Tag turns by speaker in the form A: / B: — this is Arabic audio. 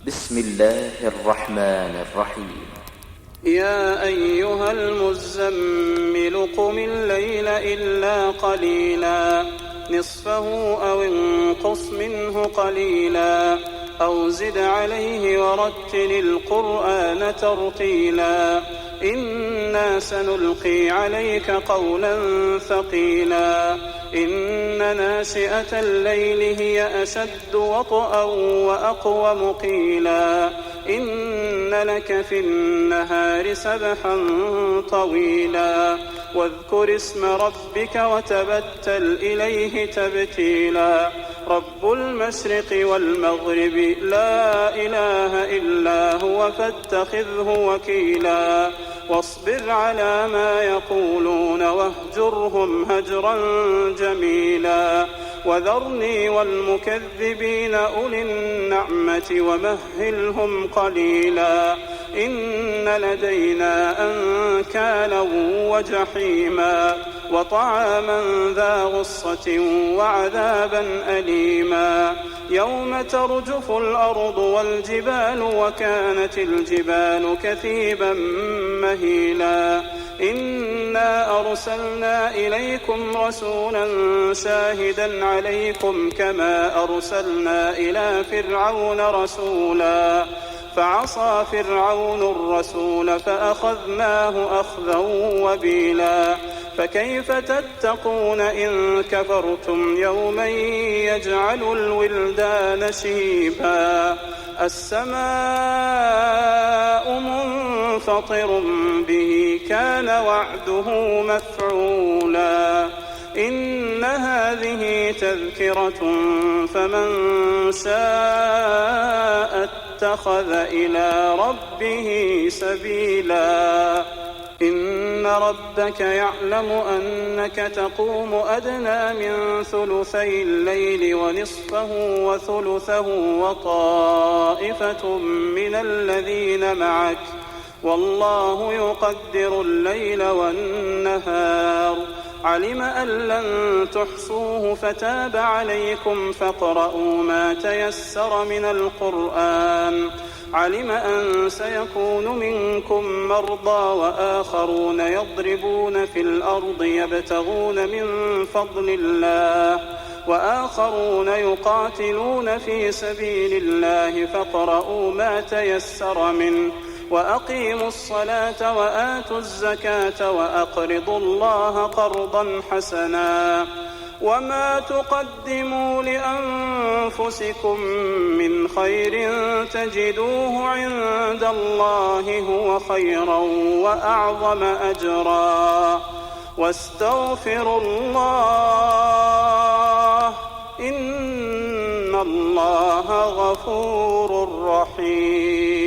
A: بسم الله الرحمن الرحيم.
B: يا أيها المزمل قم الليل إلا قليلا نصفه أو انقص منه قليلا أو زد عليه ورتل القرآن ترتيلا إنا سنلقي عليك قولا ثقيلا إن ناشئة الليل هي أشد وطئا وأقوم قيلا إن لك في النهار سبحا طويلا واذكر اسم ربك وتبتل إليه تبتيلا رب المشرق والمغرب لا إله إلا هو فاتخذه وكيلا واصبر على ما يقولون واهجرهم هجرا جميلا وذرني والمكذبين أولي النعمة ومهلهم قليلا إن لدينا أنكالا وجحيما وطعاما ذا غصة وعذابا أليما يوم ترجف الأرض والجبال وكانت الجبال كثيبا مهيلا إنا أرسلنا إليكم رسولا شاهدا عليكم كما أرسلنا إلى فرعون رسولا فعصى فرعون الرسول فأخذناه أخذا وبيلا فكيف تتقون إن كفرتم يوما يجعل الولدان شيبا السماء منفطر به كان وعده مفعولا إن هذه تذكرة فمن شاء اتخذ إلى ربه سبيلا إن ربك يعلم أنك تقوم أدنى من ثلثي الليل ونصفه وثلثه وطائفة من الذين معك والله يقدر الليل والنهار علم أن لن تحصوه فتاب عليكم فاقرؤوا ما تيسر من القرآن علم أن سيكون منكم مرضى وآخرون يضربون في الأرض يبتغون من فضل الله وآخرون يقاتلون في سبيل الله فاقرؤوا ما تيسر منه وأقيموا الصلاة وآتوا الزكاة وأقرضوا الله قرضا حسنا وما تقدموا لأنفسكم من خير تجدوه عند الله هو خيرا وأعظم أجرا واستغفروا الله إن الله غفور رحيم.